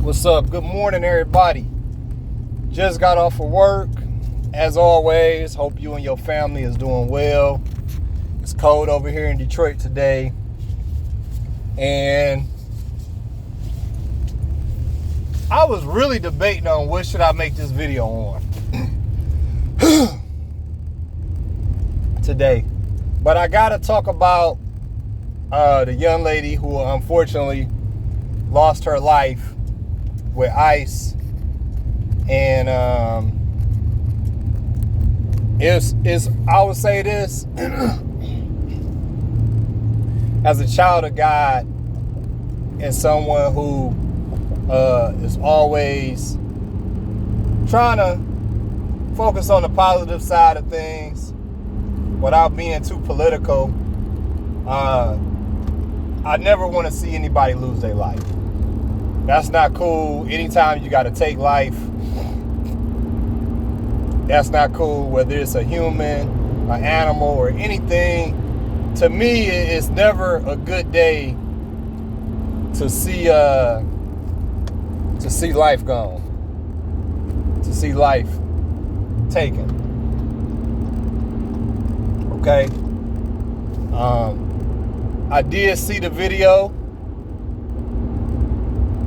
What's up? Good morning, everybody. Just got off of work. As always, hope you and your family is doing well. It's cold over here in Detroit today. And I was really debating on what should I make this video on today. But I got to talk about the young lady who unfortunately lost her life with ICE. And I would say this as a child of God and someone who is always trying to focus on the positive side of things without being too political. I never want to see anybody lose their life. That's not cool. Anytime you got to take life, that's not cool, whether it's a human, an animal, or anything. To me, it's never a good day to see life gone, to see life taken. Okay. I did see the video,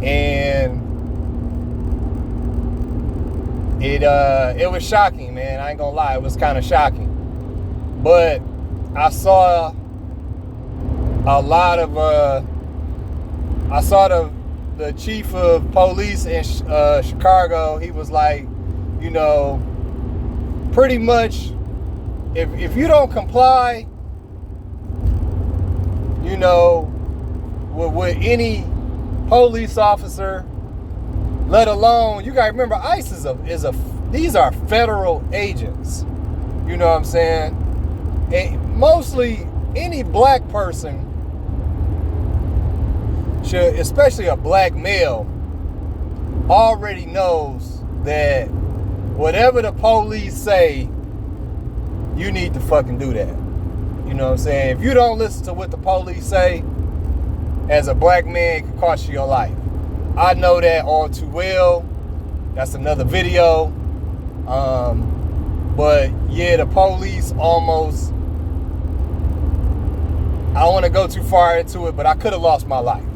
and it was shocking, man. I ain't gonna lie, it was kind of shocking. But I saw a lot of I saw the chief of police in Chicago. He was like, you know, pretty much, if you don't comply, you know, with any police officer, let alone, you gotta remember, ICE these are federal agents. You know what I'm saying? And mostly any black person should, especially a black male, already knows that whatever the police say, you need to fucking do that. You know what I'm saying? If you don't listen to what the police say, as a black man, it could cost you your life. I know that all too well. That's another video. But yeah, the police almost, I don't want to go too far into it, but I could have lost my life.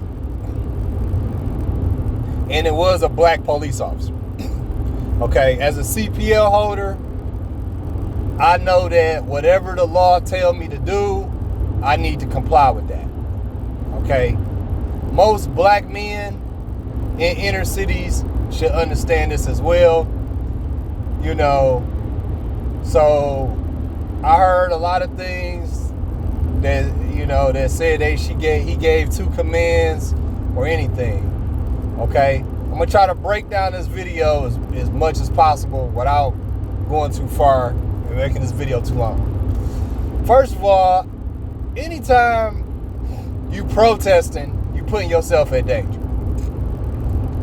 And it was a black police officer. Okay, as a CPL holder, I know that whatever the law tell me to do, I need to comply with that. Okay? Most black men in inner cities should understand this as well. You know, so I heard a lot of things that, you know, that said he gave 2 commands or anything. Okay? I'm gonna try to break down this video as much as possible without going too far and making this video too long. First of all, anytime you protesting, you putting yourself at danger.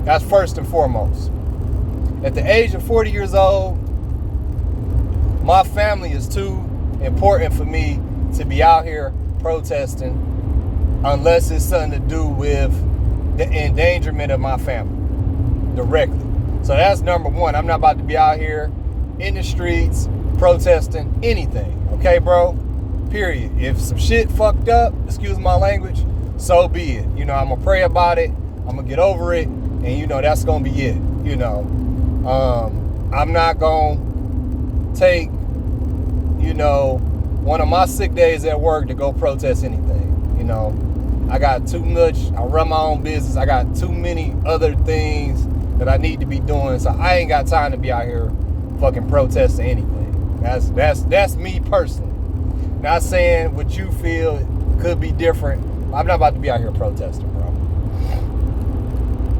That's first and foremost. At the age of 40 years old, my family is too important for me to be out here protesting unless it's something to do with the endangerment of my family directly. So that's number one. I'm not about to be out here in the streets protesting anything. Okay, bro? Period. If some shit fucked up, excuse my language, so be it. You know, I'm gonna pray about it. I'm gonna get over it. And, you know, that's gonna be it. You know, I'm not gonna take, you know, one of my sick days at work to go protest anything. You know, I got too much. I run my own business. I got too many other things that I need to be doing. So I ain't got time to be out here fucking protesting anything. That's me personally. Not saying what you feel could be different. I'm not about to be out here protesting, bro.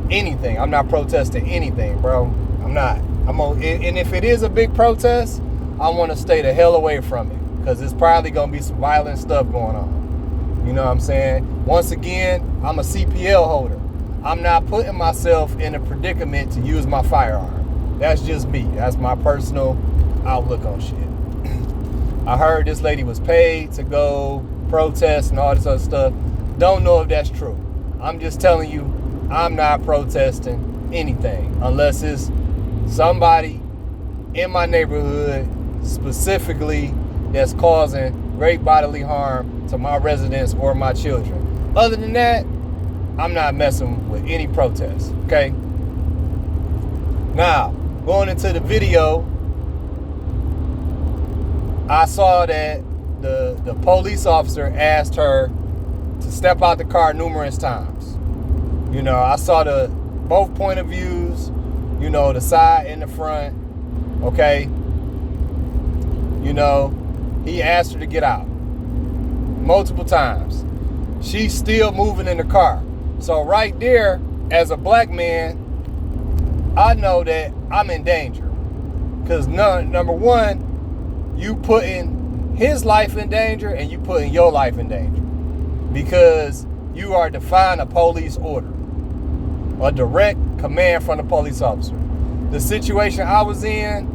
Anything. I'm not protesting anything, bro. I'm not. And if it is a big protest, I want to stay the hell away from it, because it's probably going to be some violent stuff going on. You know what I'm saying? Once again, I'm a CPL holder. I'm not putting myself in a predicament to use my firearm. That's just me. That's my personal outlook on shit. I heard this lady was paid to go protest and all this other stuff. Don't know if that's true. I'm just telling you, I'm not protesting anything unless it's somebody in my neighborhood specifically that's causing great bodily harm to my residents or my children. Other than that, I'm not messing with any protests, okay? Now, going into the video, I saw that the police officer asked her to step out the car numerous times. You know, I saw both point of views, you know, the side and the front, okay? You know, he asked her to get out multiple times. She's still moving in the car. So right there, as a black man, I know that I'm in danger. Because number one, you putting his life in danger and you putting your life in danger. Because you are defying a police order. A direct command from the police officer. The situation I was in,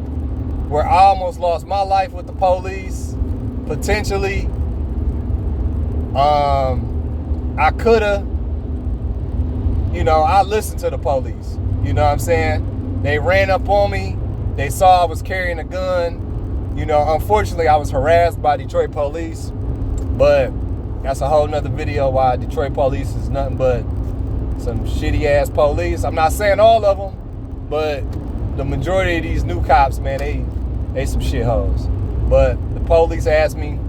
where I almost lost my life with the police, potentially, I coulda, you know, I listened to the police. You know what I'm saying? They ran up on me. They saw I was carrying a gun. You know, unfortunately, I was harassed by Detroit police. But that's a whole nother video why Detroit police is nothing but some shitty ass police. I'm not saying all of them, but the majority of these new cops, man, they some shitholes. But the police asked me,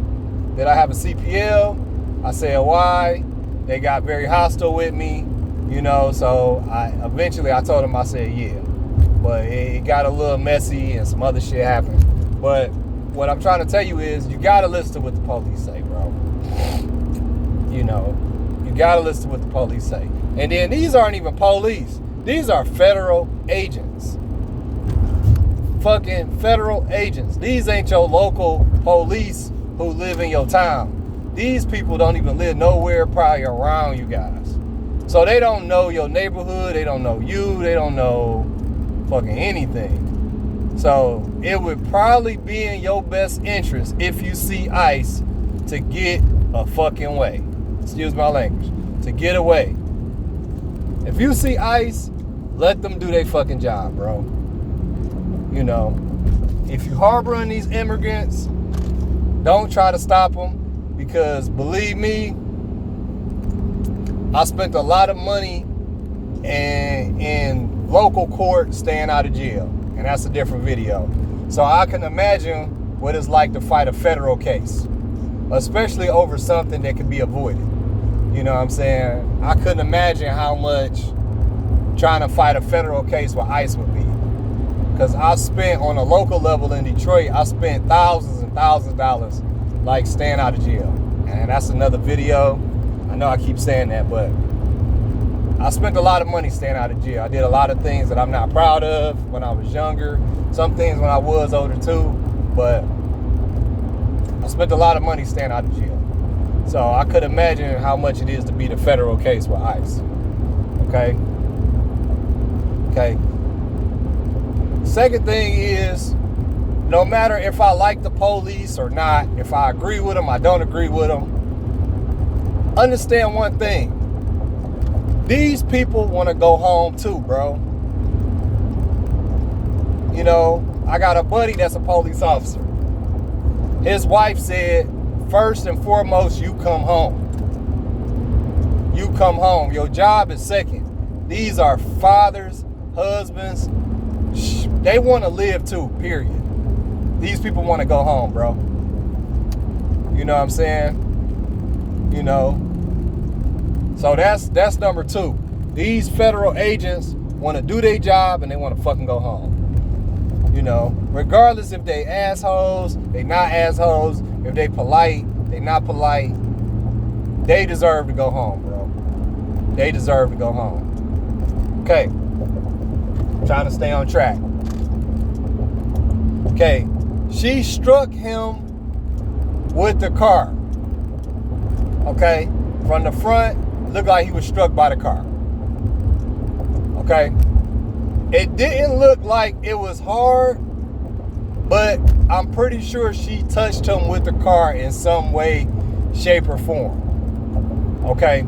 did I have a CPL? I said, why? They got very hostile with me, you know, so eventually I told them, I said, yeah. But it got a little messy and some other shit happened. But what I'm trying to tell you is you got to listen to what the police say, bro. You know, you got to listen to what the police say. And then these aren't even police. These are federal agents. Fucking federal agents. These ain't your local police who live in your town. These people don't even live nowhere probably around you guys. So they don't know your neighborhood. They don't know you. They don't know fucking anything. So it would probably be in your best interest if you see ICE to get a fucking way. Excuse my language. To get away. If you see ICE, let them do their fucking job, bro. You know, if you harboring these immigrants, don't try to stop them, because believe me, I spent a lot of money in local court staying out of jail, and that's a different video. So I can imagine what it's like to fight a federal case, especially over something that could be avoided. You know what I'm saying? I couldn't imagine how much trying to fight a federal case with ICE would be. Because I spent, on a local level in Detroit, I spent thousands and thousands of dollars, like, staying out of jail. And that's another video. I know I keep saying that, but I spent a lot of money staying out of jail. I did a lot of things that I'm not proud of when I was younger. Some things when I was older too. But I spent a lot of money staying out of jail. So I could imagine how much it is to beat a federal case with ICE. Okay? Okay. Second thing is, no matter if I like the police or not, if I agree with them, I don't agree with them, understand one thing. These people want to go home too, bro. You know, I got a buddy that's a police officer. His wife said, first and foremost, you come home. You come home. Your job is second. These are fathers, husbands. They want to live too, period. These people want to go home, bro. You know what I'm saying? You know. So that's number two. These federal agents want to do their job and they want to fucking go home. You know, regardless if they assholes, they not assholes, if they polite, they not polite, they deserve to go home, bro. They deserve to go home. Okay. Trying to stay on track. Okay. She struck him with the car. Okay. From the front, looked like he was struck by the car. Okay. It didn't look like it was hard, but I'm pretty sure she touched him with the car in some way, shape, or form. Okay.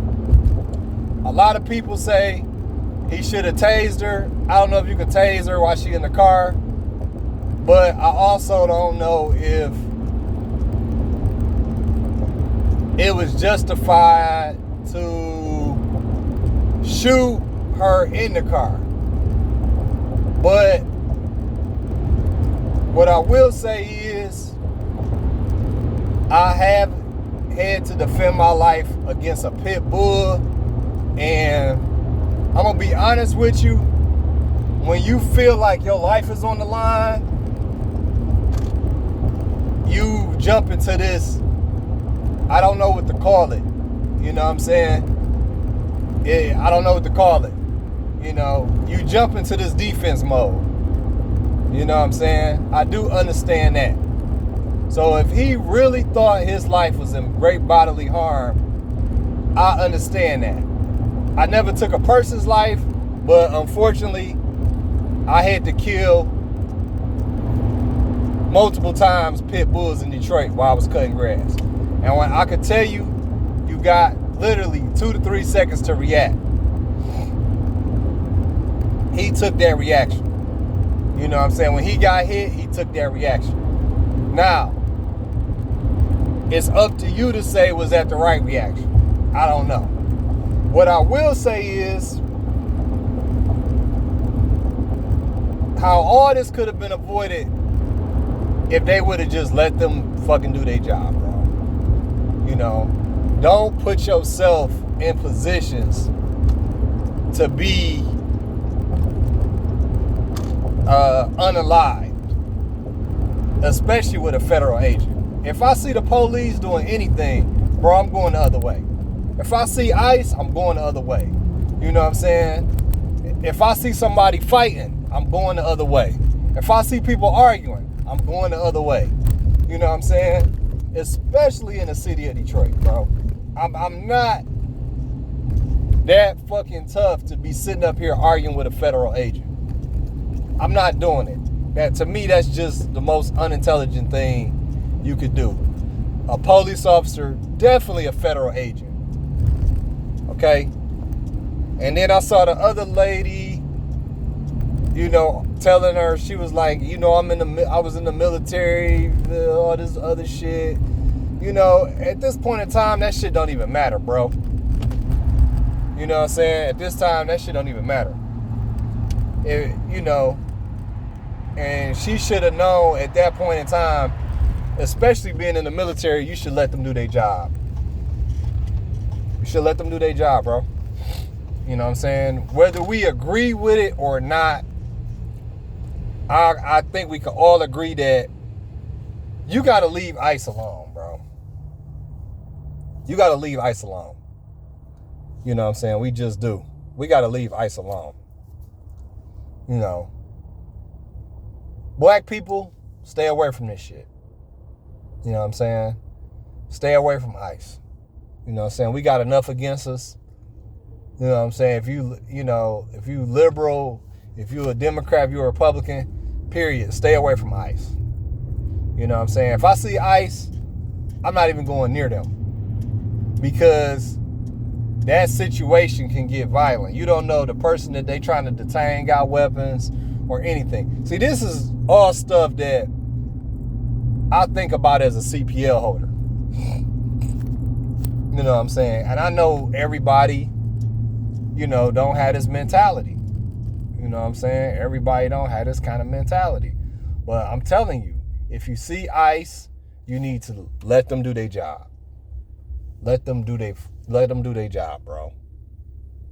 A lot of people say He should have tased her. I don't know if you could tase her while she in the car. But I also don't know if it was justified to shoot her in the car. But what I will say is, I have had to defend my life against a pit bull, and I'm gonna be honest with you, when you feel like your life is on the line, you jump into this, I don't know what to call it, you know what I'm saying? I don't know what to call it. You know, you jump into this defense mode. You know what I'm saying? I do understand that. So if he really thought his life was in great bodily harm, I understand that. I never took a person's life, but unfortunately, I had to kill multiple times pit bulls in Detroit while I was cutting grass. And when I could tell you, you got literally 2 to 3 seconds to react. He took that reaction. You know what I'm saying? When he got hit, he took that reaction. Now, it's up to you to say, was that the right reaction? I don't know. What I will say is, how all this could have been avoided if they would have just let them fucking do their job, bro. You know, don't put yourself in positions to be unalived, especially with a federal agent. If I see the police doing anything, bro, I'm going the other way. If I see ICE, I'm going the other way. You know what I'm saying? If I see somebody fighting, I'm going the other way. If I see people arguing, I'm going the other way. You know what I'm saying? Especially in the city of Detroit, bro. I'm not that fucking tough to be sitting up here arguing with a federal agent. I'm not doing it. That, to me, that's just the most unintelligent thing you could do. A police officer, definitely a federal agent. Okay? And then I saw the other lady, you know, telling her, she was like, you know, I was in the military, all this other shit. You know, at this point in time, that shit don't even matter, bro. You know what I'm saying? At this time, that shit don't even matter. You know, and she should have known at that point in time, especially being in the military, you should let them do their job. You should let them do their job, bro. You know what I'm saying? Whether we agree with it or not, I think we can all agree that you got to leave ICE alone, bro. You got to leave ICE alone. You know what I'm saying? We just do. We got to leave ICE alone. You know. Black people, stay away from this shit. You know what I'm saying? Stay away from ICE. You know what I'm saying? We got enough against us. You know what I'm saying? If you liberal, if you a Democrat, if you're a Republican, period, stay away from ICE. You know what I'm saying? If I see ICE, I'm not even going near them. Because that situation can get violent. You don't know the person that they trying to detain got weapons or anything. See, this is all stuff that I think about as a CPL holder. You know what I'm saying? And I know everybody, you know, don't have this mentality. You know what I'm saying? Everybody don't have this kind of mentality. But I'm telling you, if you see ICE, you need to let them do their job. Let them do their job, bro.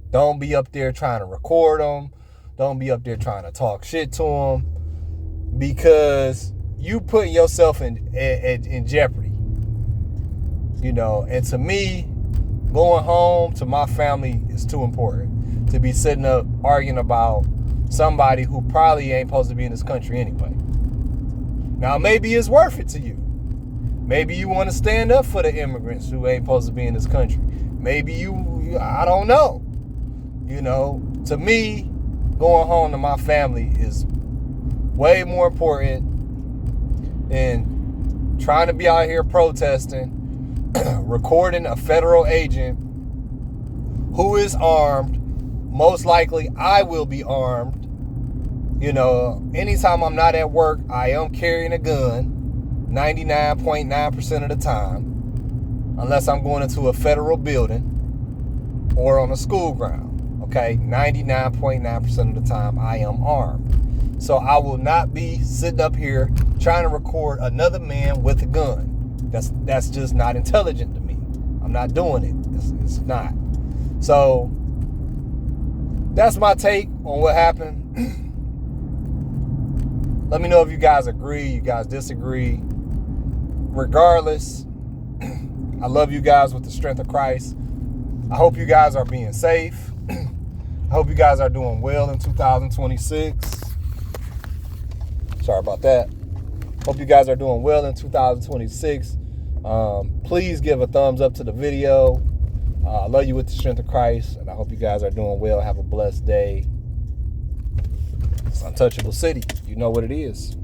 Don't be up there trying to record them. Don't be up there trying to talk shit to them, because you put yourself in jeopardy. You know, and to me, going home to my family is too important to be sitting up arguing about somebody who probably ain't supposed to be in this country anyway. Now, maybe it's worth it to you. Maybe you want to stand up for the immigrants who ain't supposed to be in this country. Maybe I don't know. You know, to me, going home to my family is way more important than trying to be out here protesting, recording a federal agent who is armed most likely I will be armed. You know, anytime I'm not at work, I am carrying a gun 99.9% of the time, unless I'm going into a federal building or on a school ground. Okay, 99.9% of the time I am armed. So I will not be sitting up here trying to record another man with a gun. That's just not intelligent to me. I'm not doing it. It's not. So that's my take on what happened. Let me know if you guys agree, you guys disagree. Regardless, I love you guys with the strength of Christ. I hope you guys are being safe. I hope you guys are doing well in 2026. Sorry about that. Hope you guys are doing well in 2026. Please give a thumbs up to the video. I love you with the strength of Christ, and I hope you guys are doing well. Have a blessed day. It's Untouchable City. You know what it is.